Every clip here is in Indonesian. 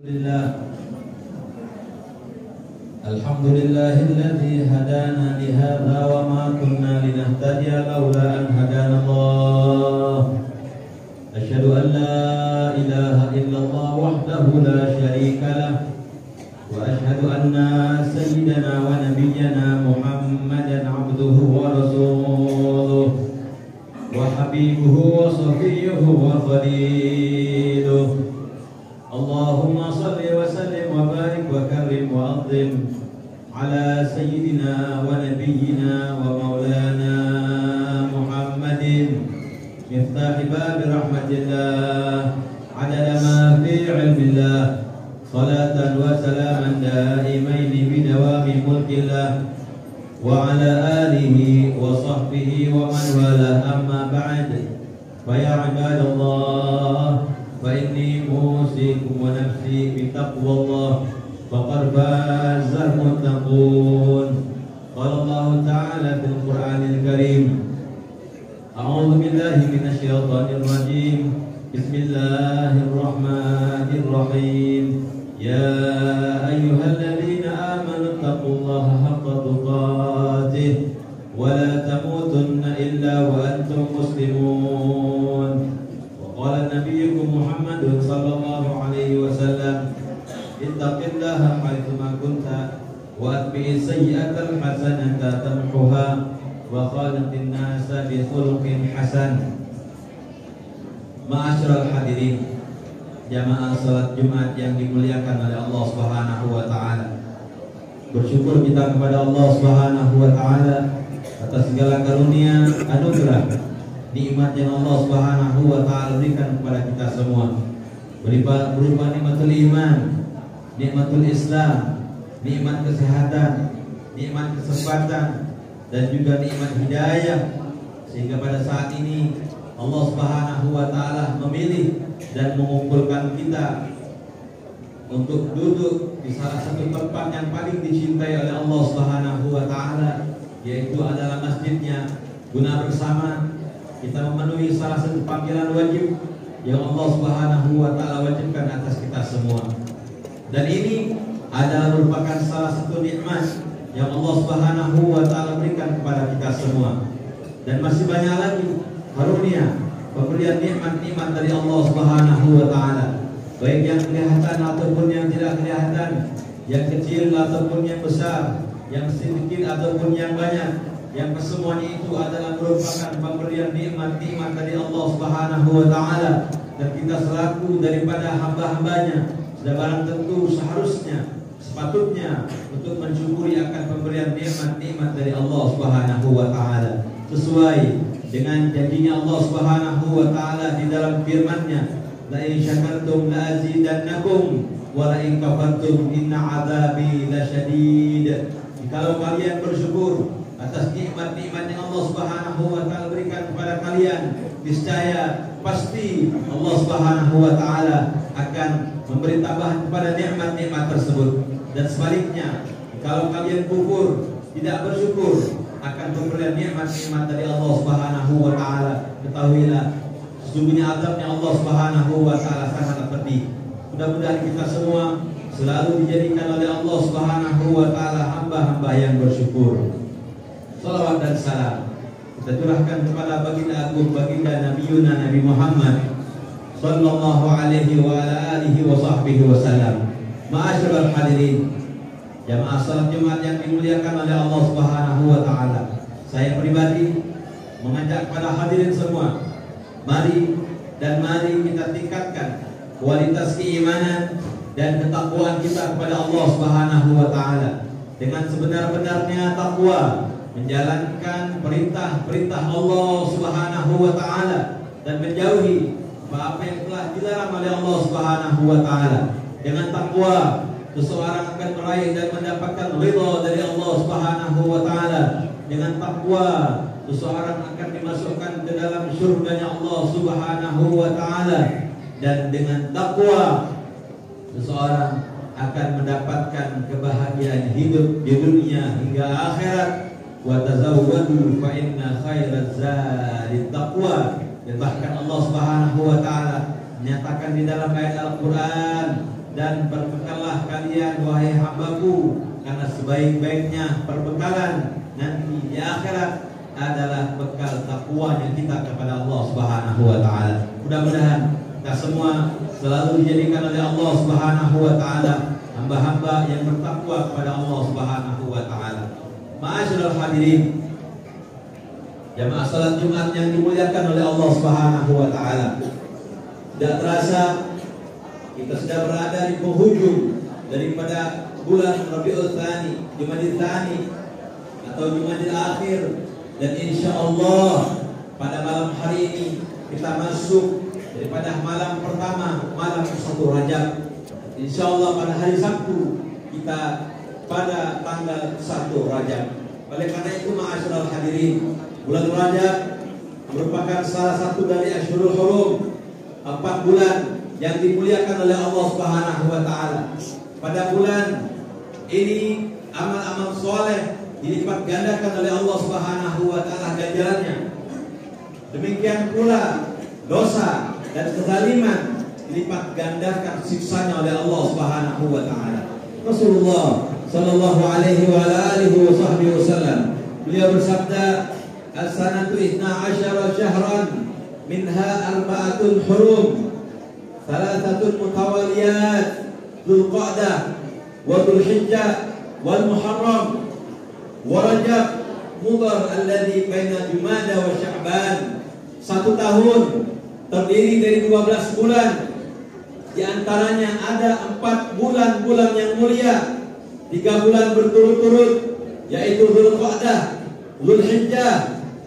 Alhamdulillahilladzi hadana li hadza wa ma kunna linahtadiya laula an hadana Allah. Asyhadu an la ilaha illallah wahdahu la syarika lah wa asyhadu anna sayyidana wa nabiyyana Muhammadan abduhu wa rasuluh wa habibuhu wa safiyyuhu wa khaliluh. Allahumma salli wa sallim wa barik wa karim wa azim ala sayyidina wa nabiyyina wa maulana Muhammadin miftahi babi rahmatillah adada ma fi ilmillah salatan wa salaman daimaini bidawami mulkillah wa ala alihi wa sahbihi wa man wala amma ba'd fa ya ibadallah fa inni usikum wa nafsi bi taqwallah faqad fazal muttaqun. Qala Allah Ta'ala fil Qur'anil Karim, a'udzu billahi minasy syaithanir rajim. Bismillahirrahmanirrahim. Ya ayyuhalladzina amanu taqullaha haqqa tuqatih wa la tamutunna illa wa antum muslimun. Qala nabiyukum Muhammadun sallallahu alaihi wasallam, ittaqillaha haitsu ma kunta wa atbi'is sayyi'atal hasanata tamhuha wa khaliqin nasa bi khuluqin hasan. Ma'asyiral hadirin, jamaah salat Jumat yang dimuliakan oleh Allah Subhanahu wa taala. Bersyukur kita kepada Allah Subhanahu wa taala atas segala karunia, anugerah, nikmat yang Allah Subhanahu wa taala berikan kepada kita semua, berupa nikmatul iman, nikmatul Islam, nikmat kesehatan, nikmat kesempatan, dan juga nikmat hidayah, sehingga pada saat ini Allah Subhanahu wa taala memilih dan mengumpulkan kita untuk duduk di salah satu tempat yang paling dicintai oleh Allah Subhanahu wa taala, yaitu adalah masjidnya, guna bersama kita memenuhi salah satu panggilan wajib yang Allah Subhanahu wa taala wajibkan atas kita semua. Dan ini adalah merupakan salah satu nikmat yang Allah Subhanahu wa taala berikan kepada kita semua. Dan masih banyak lagi karunia, pemberian nikmat-nikmat dari Allah Subhanahu wa taala, baik yang kelihatan ataupun yang tidak kelihatan, yang kecil ataupun yang besar, yang sedikit ataupun yang banyak. Yang kesemuanya itu adalah merupakan pemberian nikmat-nikmat dari Allah Subhanahu wa taala, dan kita selaku daripada hamba-hambanya sudah barang tentu seharusnya, sepatutnya untuk mensyukuri akan pemberian nikmat-nikmat dari Allah Subhanahu wa taala, sesuai dengan janjinya Allah Subhanahu wa taala di dalam firman-Nya, la in syakartum la azidannakum wa la in kafartum inna adzabi lasyadid. Kalau kalian bersyukur atas nikmat-nikmat yang Allah Subhanahu wa taala berikan kepada kalian, niscaya pasti Allah Subhanahu wa taala akan memberi tambahan kepada nikmat-nikmat tersebut. Dan sebaliknya, kalau kalian kufur, tidak bersyukur akan pemberian nikmat-nikmat dari Allah Subhanahu wa taala, ketahuilah sesungguhnya azabnya Allah Subhanahu wa taala sangat pedih. Mudah-mudahan kita semua selalu dijadikan oleh Allah Subhanahu wa taala hamba-hamba yang bersyukur. Salawat dan salam kita curahkan kepada baginda agung, baginda Nabiyuna Nabi Muhammad sallallahu alaihi wa ala alihi wa sahbihi wasallam. Ma'asyiral hadirin, jamaah salat Jumat yang dimuliakan oleh Allah Subhanahu wa taala, saya pribadi mengajak kepada hadirin semua, mari kita tingkatkan kualitas keimanan dan ketakwaan kita kepada Allah Subhanahu wa taala dengan sebenar-benarnya takwa, menjalankan perintah-perintah Allah Subhanahu wa taala dan menjauhi apa yang telah dilarang oleh Allah Subhanahu wa taala. Dengan takwa seseorang akan meraih dan mendapatkan ridha dari Allah Subhanahu wa taala. Dengan takwa seseorang akan dimasukkan ke dalam surganya Allah Subhanahu wa taala, dan dengan takwa seseorang akan mendapatkan kebahagiaan hidup di dunia hingga akhirat. Wa tazawwadu fa inna khairaz zadi taqwa. Dan bahkan Allah Subhanahu wa taala menyatakan di dalam ayat Al-Qur'an, dan berbekallah kalian wahai hambaku, karena sebaik-baiknya perbekalan nanti di akhirat adalah bekal takwanya kita kepada Allah Subhanahu wa taala. Mudah-mudahan kita semua selalu dijadikan oleh Allah Subhanahu wa taala hamba-hamba yang bertakwa kepada Allah Subhanahu wa taala. Ma'asyiral hadirin, jamaah salat Jumat yang dimuliakan oleh Allah Subhanahu wa taala. Tidak terasa kita sudah berada di penghujung daripada bulan Rabiul Tsani, Jumadil Tsani atau Jumadil Akhir, dan insya Allah pada malam hari ini kita masuk daripada malam pertama, malam 1 Rajab. Insya Allah pada hari Sabtu kita pada tanggal 1 Rajab. Oleh karena itu ma'asyiral hadirin, bulan Rajab merupakan salah satu dari Ashhurul Hurum, 4 bulan yang dimuliakan oleh Allah Subhanahu wa taala. Pada bulan ini amal-amal soleh dilipat gandakan oleh Allah Subhanahu wa taala ganjarannya. Demikian pula dosa dan kezaliman dilipat gandakan siksanya oleh Allah Subhanahu wa taala. Rasulullah sallallahu alaihi wa alihi wasallam beliau bersabda, "As-sanatu 12 syahran minha arba'atul hurum, thalathatul mutawaliyat, Dzulqa'dah wa Dzulhijjah wal Muharram wa Rajab Mudhar alladzi baina Jumada wa Sya'ban." 1 tahun terdiri dari 12 bulan. Di antaranya ada 4 bulan-bulan yang mulia, 3 bulan berturut-turut, yaitu Dzulqa'dah, Dzulhijjah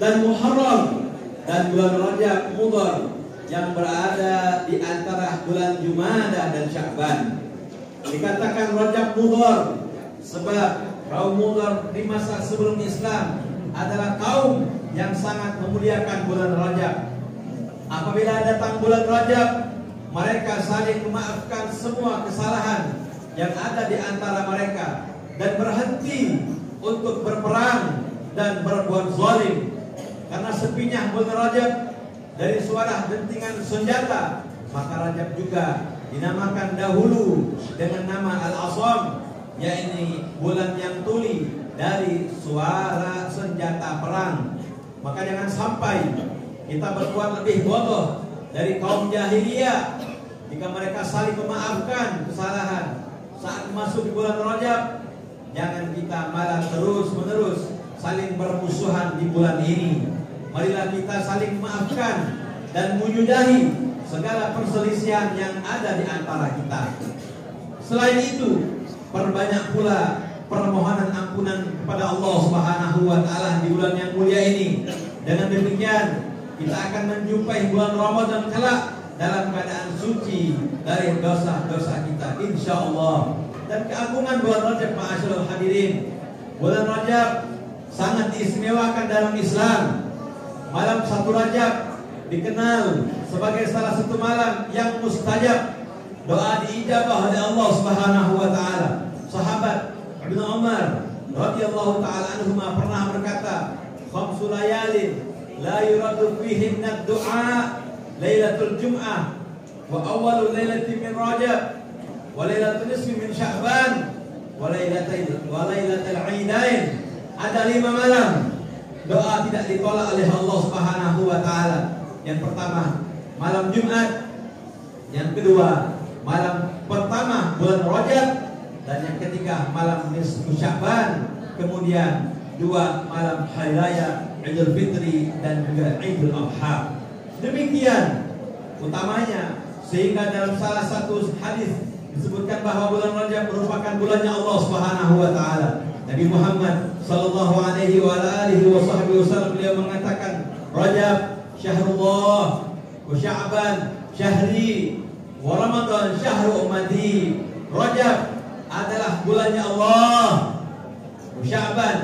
dan Muharram, dan bulan Rajab Mudhar yang berada di antara bulan Jumada dan Sya'ban. Dikatakan Rajab Mudhar sebab kaum Mudhar di masa sebelum Islam adalah kaum yang sangat memuliakan bulan Rajab. Apabila datang bulan Rajab, mereka saling memaafkan semua kesalahan yang ada di antara mereka dan berhenti untuk berperang dan berbuat zalim. Karena sepinya bulan Rajab dari suara dentingan senjata, maka Rajab juga dinamakan dahulu dengan nama Al-Asam, yaitu bulan yang tuli dari suara senjata perang. Maka jangan sampai kita berbuat lebih bodoh dari kaum jahiliyah jika mereka saling memaafkan kesalahan saat masuk di bulan Rajab. Jangan kita malah terus-menerus saling bermusuhan di bulan ini. Marilah kita saling memaafkan dan menyudahi segala perselisihan yang ada di antara kita. Selain itu, perbanyak pula permohonan ampunan kepada Allah Subhanahu wa taala di bulan yang mulia ini. Dengan demikian, kita akan menjumpai bulan Ramadan kelak dalam keadaan suci dari dosa-dosa kita, insya Allah. Dan keagungan bulan Rajab, ma'asyiral hadirin, bulan Rajab sangat diistimewakan dalam Islam. Malam 1 Rajab dikenal sebagai salah satu malam yang mustajab, doa diijabah oleh Allah Subhanahu wa taala. Sahabat Ibnu Umar radhiyallahu taala anhuma pernah berkata, "Khamsu layalin la yuradu fihinna ad-du'a, lailatul jum'ah wa awwalu lailatin min Rajab wa lailatul nisfi min Sya'ban wa lailatul 'idain." Ada 5 malam doa tidak ditolak oleh Allah Subhanahu wa taala. Yang pertama malam Jumat, yang kedua malam pertama bulan Rajab, dan yang ketiga malam nisfu Sya'ban, kemudian 2 malam hari raya Idul Fitri dan juga Idul Adha. Demikian utamanya, sehingga dalam salah satu hadis disebutkan bahwa bulan Rajab merupakan bulannya Allah Subhanahu wa taala. Nabi Muhammad sallallahu alaihi wa alihi wasallam beliau mengatakan, "Rajab syahrullah wa Sya'ban syahri wa Ramadan syahru ummati." Rajab adalah bulannya Allah, Sya'ban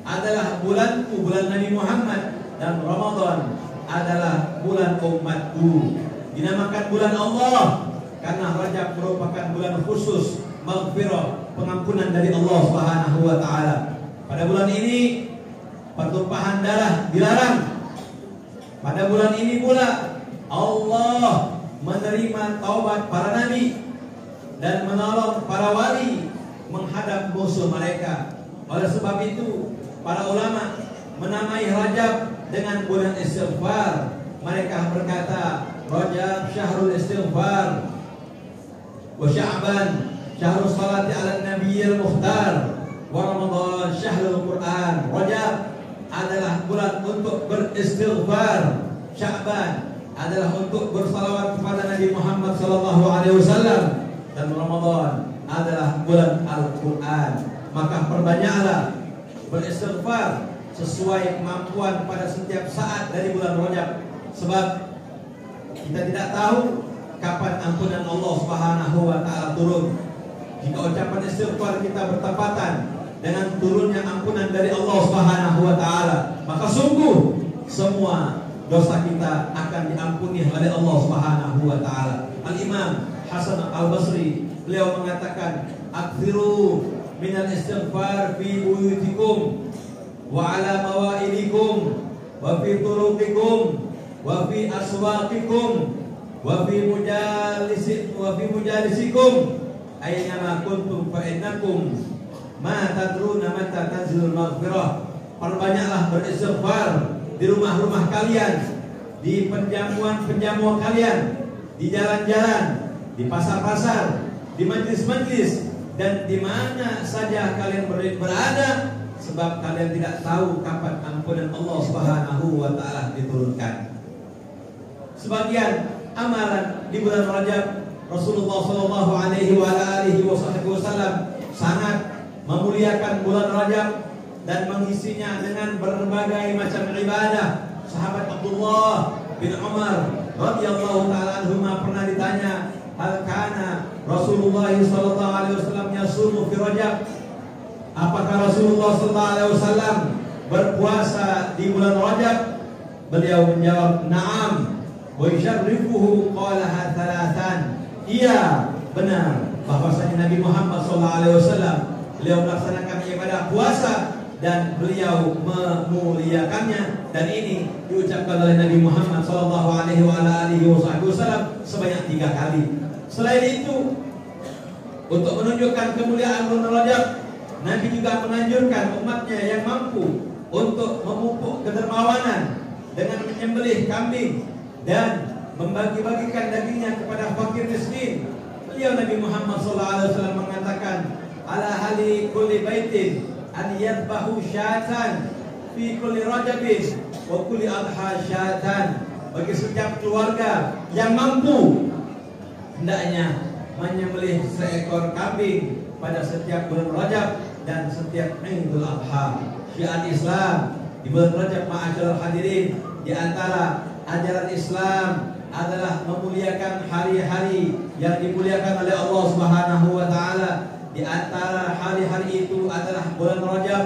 adalah bulanku, bulan Nabi Muhammad, dan Ramadan adalah bulan umatku. Dinamakan bulan Allah karena Rajab merupakan bulan khusus maghfirah, pengampunan dari Allah Subhanahu wa taala. Pada bulan ini pertumpahan darah dilarang. Pada bulan ini pula Allah menerima taubat para nabi. dan menolong para wali menghadap musuh mereka. Oleh sebab itu, para ulama menamai Rajab dengan bulan istighfar. Mereka berkata, Rajab syahrul istighfar, wa Sya'ban syahrul salati ala nabiyyil mukhtar, wa Ramadan syahrul Quran. Rajab adalah bulan untuk beristighfar, Sya'ban adalah untuk bersalawat kepada Nabi Muhammad SAW, dan Ramadan adalah bulan Al-Quran. Maka perbanyaklah beristighfar sesuai kemampuan pada setiap saat dari bulan Rajab, sebab kita tidak tahu kapan ampunan Allah Subhanahu wa taala turun. Jika ucapan istighfar kita bertepatan dengan turunnya ampunan dari Allah Subhanahu wa taala, maka sungguh semua dosa kita akan diampuni oleh Allah Subhanahu wa taala. Al-Imam Hasan Al-Basri, beliau mengatakan, "Aktsiru minal istighfar fi buyutikum wa ala mawaidikum wa fi turuqikum wa fi aswaqikum wa fi mujalisikum aina ma kuntum fa innakum ma tadruna mata tanzilul maghfirah." Perbanyaklah beristighfar di rumah-rumah kalian, di penjamuan-penjamuan kalian, di jalan-jalan, di pasar-pasar, di majlis-majlis, dan di mana saja kalian berada, sebab kalian tidak tahu kapan ampunan Allah Subhanahu wa taala diturunkan. Sebagian amalan di bulan Rajab, Rasulullah sallallahu alaihi wasallam sangat memuliakan bulan Rajab dan mengisinya dengan berbagai macam ibadah. Sahabat Abdullah bin Umar radhiyallahu taala anhuma pernah ditanya, hal kana Rasulullah sallallahu alaihi wasallam yasumu fi Rajab? Apakah Rasulullah sallallahu alaihi wasallam berpuasa di bulan Rajab? Beliau menjawab, "Na'am." Wa yusyarrifuhu qalaha thalathan. Iya, benar bahwasanya Nabi Muhammad sallallahu alaihi wasallam beliau melaksanakan ibadah puasa dan beliau memuliakannya, dan ini diucapkan oleh Nabi Muhammad sallallahu alaihi wasallam sebanyak 3 kali. Selain itu, untuk menunjukkan kemuliaan bulan Rajab, Nabi juga menganjurkan umatnya yang mampu untuk memupuk kedermawanan dengan menyembelih kambing dan membagi-bagikan dagingnya kepada fakir miskin. Beliau Nabi Muhammad SAW mengatakan, ala hali kulli baitin an yadbahu syatan fi kulli rajabin wa kulli adha syatan. Bagi setiap keluarga yang mampu, hendaknya menyembelih seekor kambing pada setiap bulan Rajab dan setiap Idul Adha. Syiar Islam di bulan Rajab, ma'asyiral hadirin, di antara ajaran Islam adalah memuliakan hari-hari yang dimuliakan oleh Allah Subhanahu wa taala. Di antara hari-hari itu adalah bulan Rajab.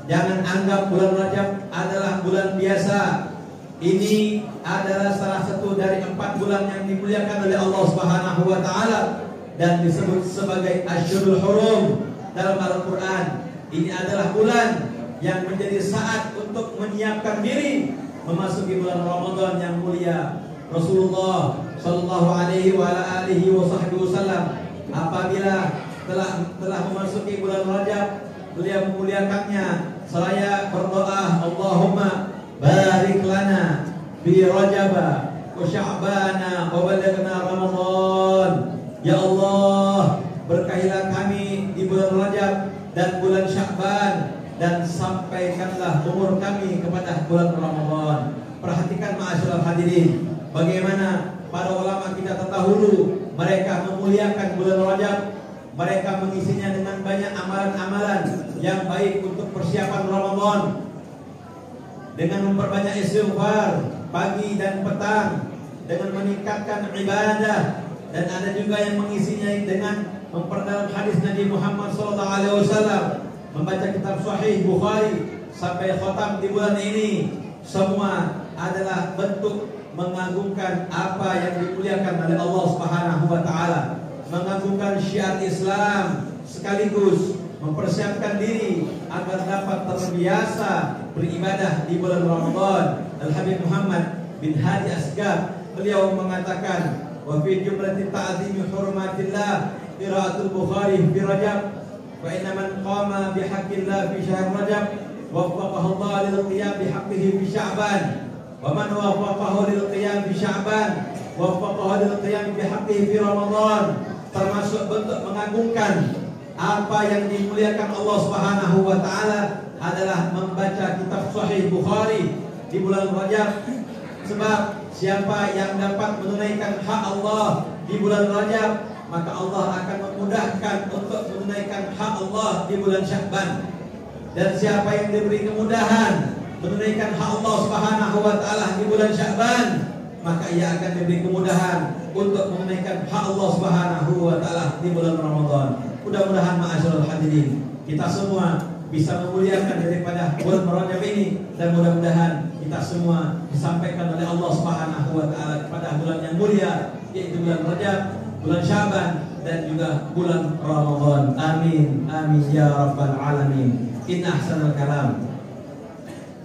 Jangan anggap bulan Rajab adalah bulan biasa. Ini adalah salah satu dari 4 bulan yang dimuliakan oleh Allah Subhanahu wa taala dan disebut sebagai Asyhurul Hurum dalam Al-Qur'an. Ini adalah bulan yang menjadi saat untuk menyiapkan diri memasuki bulan Ramadan yang mulia. Rasulullah sallallahu alaihi wasallam apabila telah memasuki bulan Rajab, beliau memuliakannya seraya berdoa, Allahumma barik lana fi Rajab wa Sya'bana wa balaghna Ramadan. Ya Allah, berkahilah kami di bulan Rajab dan bulan Sya'ban, dan sampaikanlah umur kami kepada bulan Ramadan. Perhatikan ma'asyiral hadirin, bagaimana para ulama kita terdahulu mereka memuliakan bulan Rajab. Mereka mengisinya dengan banyak amalan-amalan yang baik untuk persiapan Ramadan, dengan memperbanyak istighfar pagi dan petang, dengan meningkatkan ibadah, dan ada juga yang mengisinya dengan memperdalam hadis Nabi Muhammad SAW, membaca kitab Sahih Bukhari sampai khatam di bulan ini. Semua adalah bentuk mengagungkan apa yang dimuliakan oleh Allah Subhanahu wa taala, mengagungkan syiar Islam sekaligus mempersiapkan diri agar dapat terbiasa beribadah di bulan Ramadan. Al-Habib Muhammad bin Hadi Asgaf, beliau mengatakan, wa fi jumlati ta'zimi hurmatillah qiraatul Bukhari fi Rajab, fa inna man qama bihaqqillah fi syahr Rajab waffaqahu Allah lil qiyam bihaqqihi fi Sya'ban, wa man waffaqahu lil qiyam fi Sya'ban waffaqahu lil qiyam bihaqqihi fi Ramadan. Termasuk bentuk mengagungkan apa yang dimuliakan Allah Subhanahu wa taala adalah membaca kitab Sahih Bukhari di bulan Rajab. Sebab siapa yang dapat menunaikan hak Allah di bulan Rajab, maka Allah akan memudahkan untuk menunaikan hak Allah di bulan Sya'ban. Dan siapa yang diberi kemudahan menunaikan hak Allah Subhanahu wa taala di bulan Sya'ban, maka ia akan diberi kemudahan untuk menunaikan hak Allah Subhanahu wa taala di bulan Ramadan. Mudah-mudahan ma'asyiral hadirin, kita semua bisa memuliakan daripada bulan Rajab ini, dan mudah-mudahan kita semua disampaikan oleh Allah Subhanahu wa taala kepada bulan yang mulia, yaitu bulan Rajab, bulan Sya'ban, dan juga bulan Ramadan. Amin amin ya rabbal alamin. Inna ahsanal kalam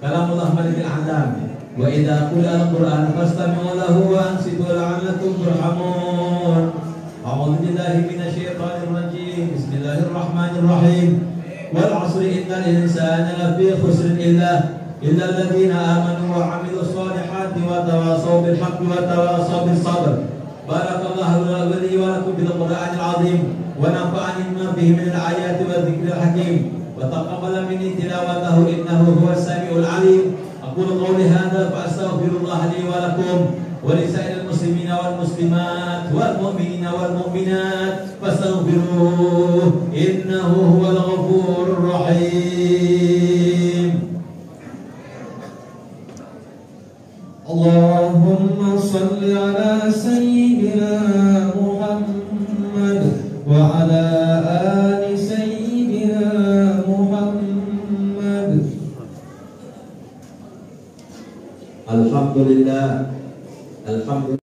kalamullah malikul a'lam, wa idza quri'a al-Qur'an fastami'u lahu wa ansitu la'allakum turhamun. A'udzu billahi minasyaitonir rajim. Bismillahirrahmanirrahim. Wal 'asri innal insana lafi khusrin illa alladziina aamanu wa 'amilus shalihati wa tawassaw bil haqqi wa tawassaw bis sabr. Barakallahu li wa lakum bil Qur'anil 'azim wa nafa'ani bima fihi min al-ayati wa dzikril hakim wa taqabbala minni tilawatahu innahu huwas samiul 'alim. Aqulu qawli hadza fa astaghfirullah li wa lakum wa li sa'iril muslimina wal muslimat wal mu'minina wal mu'minat fastaghfiruhu innahu huwal ghafurur rahim. Allahumma salli ala sayyidina Muhammad wa ala ali sayyidina Muhammad. Alhamdulillah. Alhamdulillah.